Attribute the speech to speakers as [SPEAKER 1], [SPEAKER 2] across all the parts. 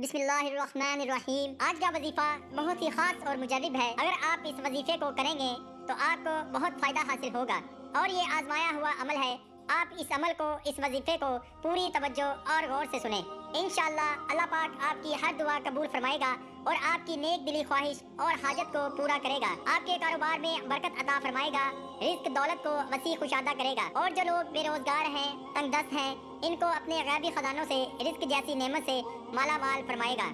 [SPEAKER 1] بسم اللہ الرحمن الرحیم۔ آج کا وظیفہ بہت ہی خاص اور مجرب ہے۔ اگر آپ اس وظیفے کو کریں گے تو آپ کو بہت فائدہ حاصل ہوگا اور یہ آزمایا ہوا عمل ہے۔ آپ اس عمل کو، اس وظیفے کو پوری توجہ اور غور سے سنیں۔ انشاءاللہ اللہ پاک آپ کی ہر دعا قبول فرمائے گا اور آپ کی نیک دلی خواہش اور حاجت کو پورا کرے گا۔ آپ کے کاروبار میں برکت عطا فرمائے گا، رزق دولت کو وسیع کشادہ کرے گا، اور جو لوگ بے روزگار ہیں، تنگ دست ہیں، ان کو اپنے غیبی خزانوں سے رزق جیسی نعمت سے مالا مال فرمائے گا۔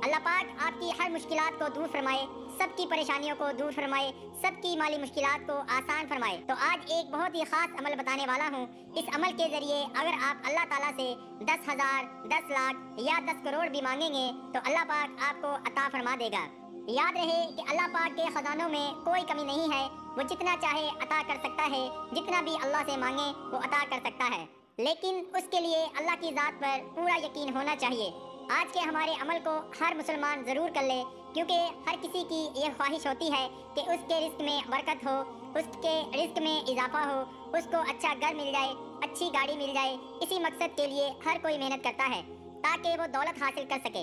[SPEAKER 1] اللہ پاک آپ کی ہر مشکلات کو دور فرمائے، سب کی پریشانیوں کو دور فرمائے، سب کی مالی مشکلات کو آسان فرمائے۔ تو آج ایک بہت ہی خاص عمل بتانے والا ہوں۔ اس عمل کے ذریعے اگر آپ اللہ تعالیٰ سے 10,000، 10 لاکھ یا 10 کروڑ بھی مانگیں گے تو اللہ پاک آپ کو عطا فرما دے گا۔ یاد رہے کہ اللہ پاک کے خزانوں میں کوئی کمی نہیں ہے، وہ جتنا چاہے عطا کر سکتا ہے، جتنا بھی اللہ سے مانگے وہ عطا کر سکتا ہے، لیکن اس کے لیے اللہ کی ذات پر پورا یقین ہونا چاہیے۔ آج کے ہمارے عمل کو ہر مسلمان ضرور کر لے، کیونکہ ہر کسی کی یہ خواہش ہوتی ہے کہ اس کے رزق میں برکت ہو، اس کے رزق میں اضافہ ہو، اس کو اچھا گھر مل جائے، اچھی گاڑی مل جائے۔ اسی مقصد کے لیے ہر کوئی محنت کرتا ہے تاکہ وہ دولت حاصل کر سکے۔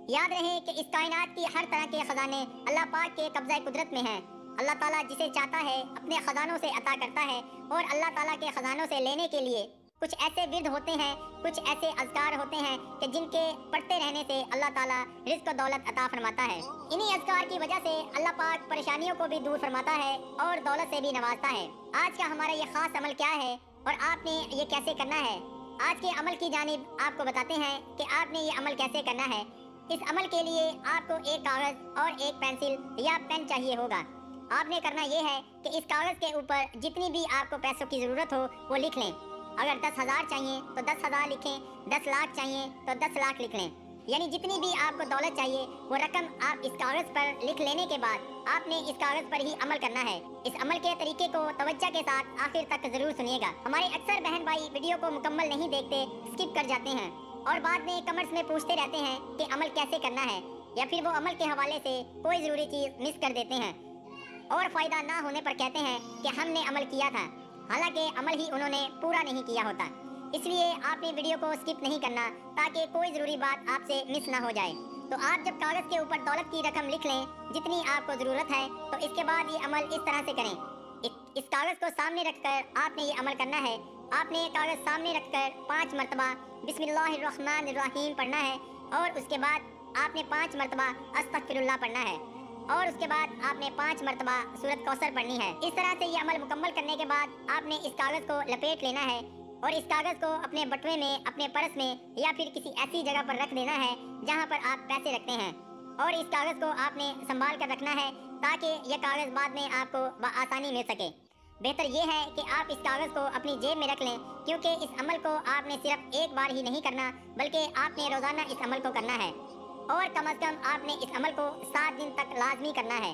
[SPEAKER 1] یاد رہے کہ اس کائنات کی ہر طرح کے خزانے اللہ پاک کے قبضہ قدرت میں ہیں۔ اللہ تعالیٰ جسے چاہتا ہے اپنے خزانوں سے عطا کرتا ہے، اور اللہ تعالیٰ کے خزانوں سے لینے کے لیے کچھ ایسے ورد ہوتے ہیں، کچھ ایسے اذکار ہوتے ہیں کہ جن کے پڑھتے رہنے سے اللہ تعالیٰ رزق و دولت عطا فرماتا ہے۔ انہی اذکار کی وجہ سے اللہ پاک پریشانیوں کو بھی دور فرماتا ہے اور دولت سے بھی نوازتا ہے۔ آج کا ہمارا یہ خاص عمل کیا ہے اور آپ نے یہ کیسے کرنا ہے؟ آج کے عمل کی جانب آپ کو بتاتے ہیں کہ آپ نے یہ عمل کیسے کرنا ہے۔ اس عمل کے لیے آپ کو ایک کاغذ اور ایک پینسل یا پین چاہیے ہوگا۔ آپ نے کرنا یہ ہے کہ اس کاغذ کے اوپر جتنی بھی آپ کو پیسوں کی ضرورت ہو وہ لکھ لیں۔ اگر 10,000 چاہیے تو 10,000 لکھیں، 10 لاکھ چاہیے تو 10 لاکھ لکھ لیں، یعنی جتنی بھی آپ کو دولت چاہیے وہ رقم آپ اس کاغذ پر لکھ لینے کے بعد آپ نے اس کاغذ پر ہی عمل کرنا ہے۔ اس عمل کے طریقے کو توجہ کے ساتھ آخر تک ضرور سنیے گا۔ ہمارے اکثر بہن بھائی ویڈیو کو مکمل نہیں دیکھتے، اسکپ کر جاتے ہیں اور بعد میں کمنٹس میں پوچھتے رہتے ہیں کہ عمل کیسے کرنا ہے، یا پھر وہ عمل کے حوالے سے کوئی ضروری چیز مس کر دیتے ہیں اور فائدہ نہ ہونے پر کہتے ہیں کہ ہم نے عمل کیا تھا، حالانکہ عمل ہی انہوں نے پورا نہیں کیا ہوتا۔ اس لیے آپ نے ویڈیو کو اسکپ نہیں کرنا تاکہ کوئی ضروری بات آپ سے مس نہ ہو جائے۔ تو آپ جب کاغذ کے اوپر دولت کی رقم لکھ لیں جتنی آپ کو ضرورت ہے، تو اس کے بعد یہ عمل اس طرح سے کریں۔ اس کاغذ کو سامنے رکھ کر آپ نے یہ عمل کرنا ہے۔ آپ نے کاغذ سامنے رکھ کر 5 مرتبہ بسم اللہ الرحمن الرحیم پڑھنا ہے، اور اس کے بعد آپ نے 5 مرتبہ استغفر اللہ پڑھنا ہے، اور اس کے بعد آپ نے 5 مرتبہ سورۃ کوثر پڑھنی ہے۔ اس طرح سے یہ عمل مکمل کرنے کے بعد آپ نے اس کاغذ کو لپیٹ لینا ہے اور اس کاغذ کو اپنے بٹوے میں، اپنے پرس میں یا پھر کسی ایسی جگہ پر رکھ دینا ہے جہاں پر آپ پیسے رکھتے ہیں، اور اس کاغذ کو آپ نے سنبھال کر رکھنا ہے تاکہ یہ کاغذ بعد میں آپ کو بآسانی مل سکے۔ بہتر یہ ہے کہ آپ اس کاغذ کو اپنی جیب میں رکھ لیں، کیونکہ اس عمل کو آپ نے صرف ایک بار ہی نہیں کرنا بلکہ آپ نے روزانہ اس عمل کو کرنا ہے، اور کم از کم آپ نے اس عمل کو 7 دن تک لازمی کرنا ہے۔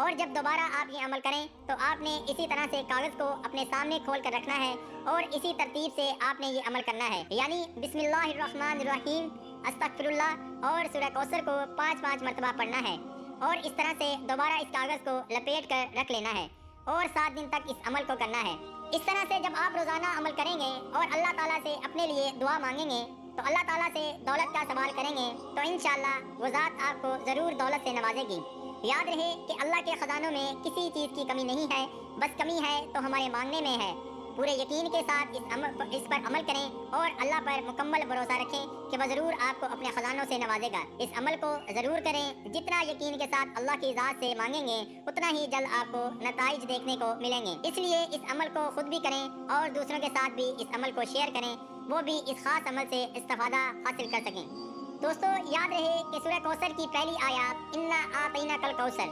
[SPEAKER 1] اور جب دوبارہ آپ یہ عمل کریں تو آپ نے اسی طرح سے کاغذ کو اپنے سامنے کھول کر رکھنا ہے، اور اسی ترتیب سے آپ نے یہ عمل کرنا ہے، یعنی بسم اللہ الرحمن الرحیم، استغفر اللہ اور سورہ کوثر کو 5 مرتبہ پڑھنا ہے، اور اس طرح سے دوبارہ اس کاغذ کو لپیٹ کر رکھ لینا ہے اور 7 دن تک اس عمل کو کرنا ہے۔ اس طرح سے جب آپ روزانہ عمل کریں گے اور اللہ تعالیٰ سے اپنے لیے دعا مانگیں گے، تو اللہ تعالیٰ سے دولت کا سوال کریں گے تو انشاءاللہ وہ ذات آپ کو ضرور دولت سے نوازے گی۔ یاد رہے کہ اللہ کے خزانوں میں کسی چیز کی کمی نہیں ہے، بس کمی ہے تو ہمارے مانگنے میں ہے۔ پورے یقین کے ساتھ اس پر عمل کریں اور اللہ پر مکمل بھروسہ رکھیں کہ وہ ضرور آپ کو اپنے خزانوں سے نوازے گا۔ اس عمل کو ضرور کریں، جتنا یقین کے ساتھ اللہ کی ذات سے مانگیں گے اتنا ہی جلد آپ کو نتائج دیکھنے کو ملیں گے۔ اس لیے اس عمل کو خود بھی کریں اور دوسروں کے ساتھ بھی اس عمل کو شیئر کریں، وہ بھی اس خاص عمل سے استفادہ حاصل کر سکیں۔ دوستو یاد رہے کہ سورہ کوثر کی پہلی آیات انا اعطیناک الکوثر،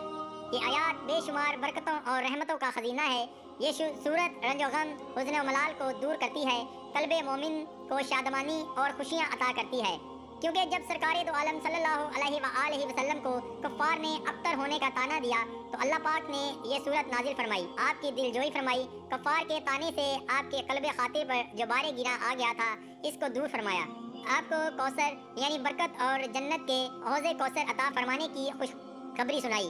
[SPEAKER 1] یہ آیات بے شمار برکتوں اور رحمتوں کا خزینہ ہے۔ یہ سورت رنج و غم، حزن و ملال کو دور کرتی ہے، قلب مومن کو شادمانی اور خوشیاں عطا کرتی ہے، کیونکہ جب سرکار دو عالم صلی اللہ علیہ وآلہ وسلم کو کفار نے ابتر ہونے کا طعنہ دیا تو اللہ پاک نے یہ سورت نازل فرمائی، آپ کی دل جوئی فرمائی، کفار کے طعنے سے آپ کے قلب خاطر پر جو بار گرا آ گیا تھا اس کو دور فرمایا، آپ کو کوثر یعنی برکت اور جنت کے حوض کوثر عطا فرمانے کی خوشخبری سنائی۔